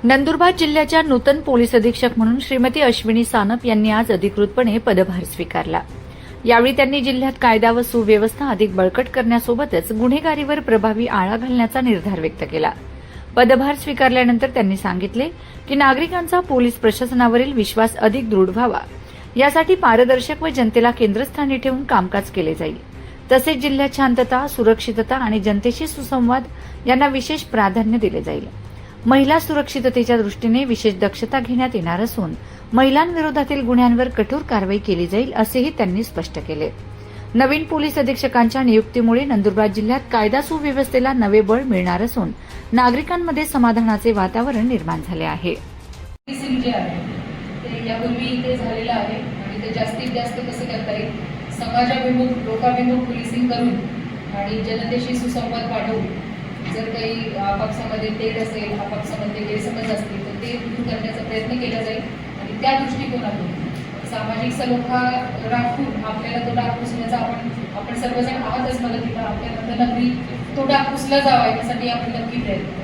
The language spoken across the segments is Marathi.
नंदुरबार जिल्ह्याच्या नूतन पोलीस अधीक्षक म्हणून श्रीमती अश्विनी सानप यांनी आज अधिकृतपणे पदभार स्वीकारला। यावेळी त्यांनी जिल्ह्यात कायदा व सुव्यवस्था अधिक बळकट करण्यासोबतच गुन्हेगारीवर प्रभावी आळा घालण्याचा निर्धार व्यक्त केला। पदभार स्वीकारल्यानंतर त्यांनी सांगितले की नागरिकांचा पोलीस प्रशासनावरील विश्वास अधिक दृढ व्हावा यासाठी पारदर्शक व जनतेला केंद्रस्थानी ठेवून कामकाज केले जाईल। तसेच जिल्ह्यात शांतता, सुरक्षितता आणि जनतेशी सुसंवाद यांना विशेष प्राधान्य दिले जाईल। महिला सुरक्षिततेच्या दृष्टीने विशेष दक्षता घेण्यात येणार असून महिलांविरोधातील गुन्ह्यांवर कठोर कारवाई केली जाईल असेही त्यांनी स्पष्ट केले। नवीन पोलीस अधीक्षकांच्या नियुक्तीमुळे नंदुरबार जिल्ह्यात कायदा सुव्यवस्थेला नवे बळ मिळणार असून नागरिकांमध्ये समाधानाचे वातावरण निर्माण झाले आहे। पोलिसिंग जे आहे ते यापूर्वी इथे झालेलं आहे आणि ते जास्तीत जास्त कसं करता येईल, समाजाभिमुख लोकाभिमुख पोलिसिंग करून आणि जनतेशी सुसंवाद वाढवून जर काही आपापसामध्ये तेढ असेल, आपापसामध्ये गैरसमज असतील तर ते दूर करण्याचा प्रयत्न केला जाईल आणि त्या दृष्टिकोनातून सामाजिक सलोखा राखून आपल्याला तो डाग पुसण्याचा आपण सर्वजण आहातच, मला तिथं आपल्या नगरी तो डाग पुसला जावा यासाठी आपण नक्की प्रयत्न करू।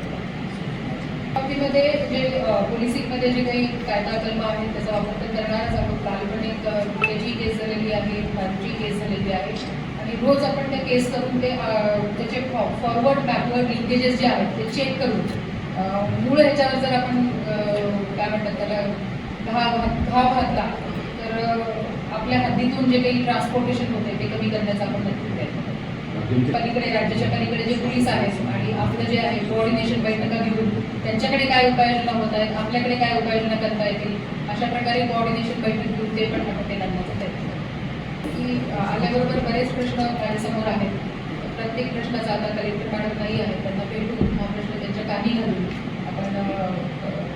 बाबतीमध्ये जे पोलिसिंगमध्ये जे काही कायदा कलम आहेत त्याचा वापर तर करणारच आहोत। काल पण एक गुन्ह्याची केस झालेली आहे, फारची केस झालेली आहे आणि रोज आपण त्या केस करून त्याचे फॉरवर्ड बॅकवर्ड लिंकेजेस जे आहेत ते चेक करून मूळ ह्याच्यावर जर आपण काय म्हणतात त्याला घाव घातला तर आपल्या हद्दीतून जे काही ट्रान्सपोर्टेशन होते ते कमी करण्याचा आपण नक्की प्रयत्न करू। पलीकडे राज्याच्या पलीकडे जे पोलीस आहेत आणि आपलं जे आहे कोऑर्डिनेशन बैठका घेऊन त्यांच्याकडे काय उपाययोजना होत आहेत, आपल्याकडे काय उपाययोजना करता येतील, अशा प्रकारे कोऑर्डिनेशन बैठक घेऊन ते पण आपण ते करण्याचा प्रयत्न करू। की आल्याबरोबर बरेच प्रश्न माझ्यासमोर आहेत, प्रत्येक प्रश्नाचा आता कलेक्टर मॅडम नाही आहे, त्यांना भेटून हा प्रश्न त्यांच्या कानी घालून आपण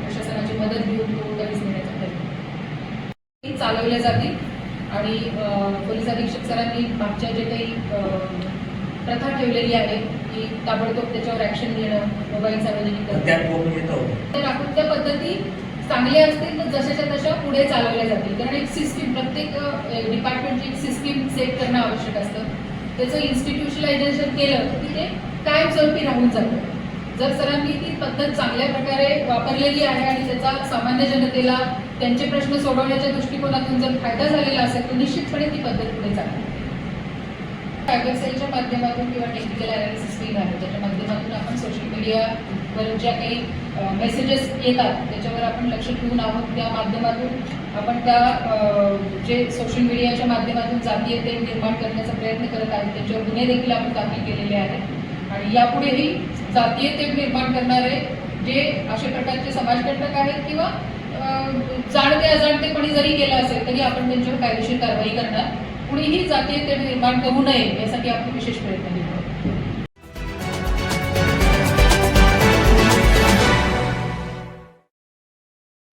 प्रशासनाची मदत घेऊन तो कधीच नेण्याचा प्रयत्न चालवल्या जातील आणि पोलीस अधीक्षक सरांनी मागच्या जे काही प्रथा ठेवलेली आहे की ताबडतोब त्याच्यावर ऍक्शन घेणं, मोबाईल सार्वजनिक तर आपण त्या पद्धती चांगल्या असतील तर जशाच्या तशा पुढे चालवल्या जातील। कारण एक सिस्टीम, प्रत्येक डिपार्टमेंटची एक सिस्टीम सेट करणं आवश्यक असतं। त्याचं इन्स्टिट्यूशनलायझेशन केलं की ते कायमस्वरूपी राहून जातं। जर सरांनी ती पद्धत चांगल्या प्रकारे वापरलेली आहे आणि त्याचा सामान्य जनतेला त्यांचे प्रश्न सोडवण्याच्या दृष्टिकोनातून जर फायदा झालेला असेल तर निश्चितपणे ती पद्धत पुढे चालते। सायबर सेलच्या माध्यमातून किंवा टेक्निकल अनालिसिस टीम आहे त्याच्या माध्यमातून आपण सोशल मीडियावर ज्या काही मेसेजेस येतात त्याच्यावर आपण लक्ष ठेवून आहोत। त्या माध्यमातून आपण त्या जे सोशल मीडियाच्या माध्यमातून जातीय तेढ निर्माण करण्याचा प्रयत्न करत आहेत त्याच्यावर गुन्हे देखील आपण दाखल केलेले आहेत आणि यापुढेही जातीय तेढ निर्माण करणारे जे अशा प्रकारचे समाजकंटक आहेत किंवा जाणते अजाणतेपणी जरी केलं असेल तरी आपण त्यांच्यावर कायदेशीर कारवाई करणार। कुणीही जातीय तेढ निर्माण करू नये यासाठी आपण विशेष प्रयत्न केले।